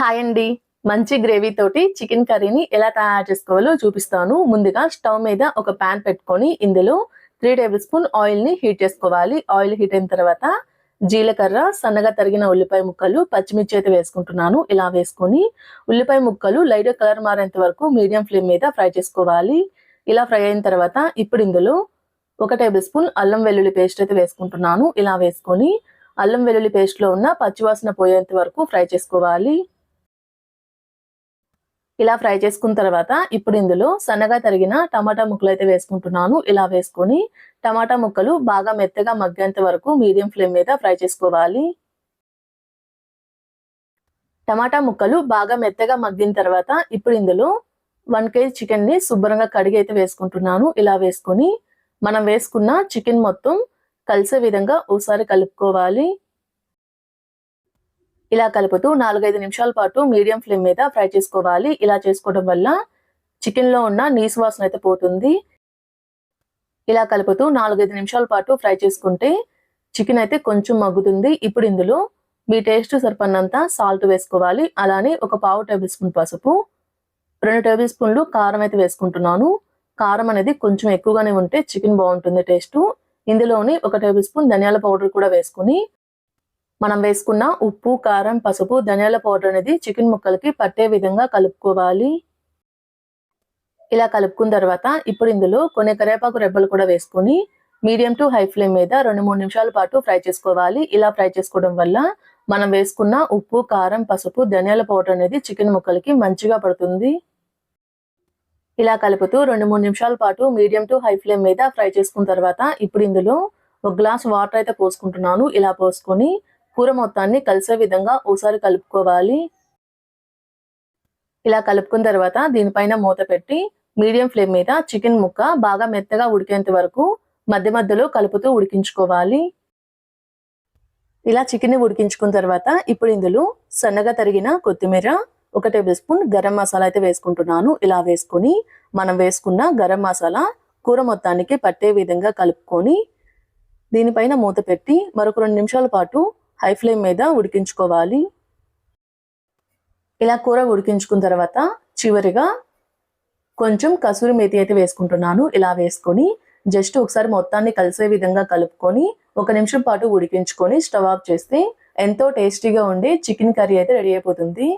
Hi అండి. మంచి gravy తోటి చికెన్ కర్రీని ఎలా తయారు చేసుకోవాలో చూపిస్తాను. ముందుగా స్టవ్ మీద ఒక పాన్ పెట్టుకొని ఇందులో 3 టేబుల్ స్పూన్ ఆయిల్ ని హీట్ చేసుకోవాలి. ఆయిల్ హీట్ అయిన తర్వాత జీలకర్ర, సన్నగా తరిగిన ఉల్లిపాయ ముక్కలు, పచ్చిమిర్చి అయితే వేసుకుంటున్నాను. ఇలా వేసుకొని ఉల్లిపాయ ముక్కలు లైట్ కలర్ మారేంత వరకు మీడియం ఫ్లేమ్ మీద ఫ్రై చేసుకోవాలి. ఇలా ఫ్రై అయిన తర్వాత ఇప్పుడు ఇందులో 1 టేబుల్ స్పూన్ అల్లం వెల్లుల్లి పేస్ట్ అయితే వేసుకుంటున్నాను. ఇలా వేసుకొని అల్లం వెల్లుల్లి పేస్ట్ లో ఉన్న పచ్చివాసన పోయేంత వరకు ఫ్రై చేసుకోవాలి. ఇలా ఫ్రై చేసుకున్న తర్వాత ఇప్పుడు ఇందులో సన్నగా తరిగిన టమాటా ముక్కలు అయితే వేసుకుంటున్నాను. ఇలా వేసుకొని టమాటా ముక్కలు బాగా మెత్తగా మగ్గేంత వరకు మీడియం ఫ్లేమ్ మీద ఫ్రై చేసుకోవాలి. టమాటా ముక్కలు బాగా మెత్తగా మగ్గిన తర్వాత ఇప్పుడు ఇందులో 1 కేజీ చికెన్ ని శుభ్రంగా కడిగి అయితే వేసుకుంటున్నాను. ఇలా వేసుకొని మనం వేసుకున్న చికెన్ మొత్తం కలిసే విధంగా ఒకసారి కలుపుకోవాలి. ఇలా కలుపుతూ 4-5 నిమిషాల పాటు మీడియం ఫ్లేమ్ మీద ఫ్రై చేసుకోవాలి. ఇలా చేసుకోవడం వల్ల చికెన్ లో ఉన్న నీసు వాసన అయితే పోతుంది. ఇలా కలుపుతూ 4-5 నిమిషాల పాటు ఫ్రై చేసుకుంటే చికెన్ అయితే కొంచెం మగ్గుతుంది. ఇప్పుడు ఇందులో మీ టేస్ట్ సరిపడినంత సాల్ట్ వేసుకోవాలి. అలానే ఒక 1/2 టేబుల్ స్పూన్ పసుపు, 2 టేబుల్ స్పూన్లు కారం అయితే వేసుకుంటున్నాను. కారం అనేది కొంచెం ఎక్కువగానే ఉంటే చికెన్ బాగుంటుంది టేస్ట్. ఇందులోని 1 టేబుల్ స్పూన్ ధనియాల పౌడర్ కూడా వేసుకుని మనం వేసుకున్న ఉప్పు, కారం, పసుపు, ధనియాల పౌడర్ అనేది చికెన్ ముక్కలకి పట్టే విధంగా కలుపుకోవాలి. ఇలా కలుపుకున్న తర్వాత ఇప్పుడు ఇందులో కొన్ని కరివేపాకు రెబ్బలు కూడా వేసుకొని మీడియం టు హై ఫ్లేమ్ మీద 2-3 నిమిషాల పాటు ఫ్రై చేసుకోవాలి. ఇలా ఫ్రై చేసుకోవడం వల్ల మనం వేసుకున్న ఉప్పు, కారం, పసుపు, ధనియాల పౌడర్ అనేది చికెన్ ముక్కలకి మంచిగా పడుతుంది. ఇలా కలుపుతూ 2-3 నిమిషాల పాటు మీడియం టు హై ఫ్లేమ్ మీద ఫ్రై చేసుకున్న తర్వాత ఇప్పుడు ఇందులో 1 గ్లాస్ వాటర్ అయితే పోసుకుంటున్నాను. ఇలా పోసుకొని కూర మొత్తాన్ని కలిసే విధంగా ఒకసారి కలుపుకోవాలి. ఇలా కలుపుకున్న తర్వాత దీనిపైన మూత పెట్టి మీడియం ఫ్లేమ్ మీద చికెన్ ముక్క బాగా మెత్తగా ఉడికేంత వరకు మధ్య మధ్యలో కలుపుతూ ఉడికించుకోవాలి. ఇలా చికెన్ ని ఉడికించుకున్న తర్వాత ఇప్పుడు ఇందులో సన్నగా తరిగిన కొత్తిమీర, 1 టేబుల్ స్పూన్ గరం మసాలా అయితే వేసుకుంటున్నాను. ఇలా వేసుకొని మనం వేసుకున్న గరం మసాలా కూర మొత్తానికి పట్టే విధంగా కలుపుకొని దీనిపైన మూత పెట్టి మరొక 2 నిమిషాల పాటు హై ఫ్లేమ్ మీద ఉడికించుకోవాలి. ఇలా కూర ఉడికించుకున్న తర్వాత చివరిగా కొంచెం కసూరి మేతి అయితే వేసుకుంటున్నాను. ఇలా వేసుకొని జస్ట్ ఒకసారి మొత్తాన్ని కలిసే విధంగా కలుపుకొని 1 నిమిషం పాటు ఉడికించుకొని స్టవ్ ఆఫ్ చేస్తే ఎంతో టేస్టీగా ఉండే చికెన్ కర్రీ అయితే రెడీ అయిపోతుంది.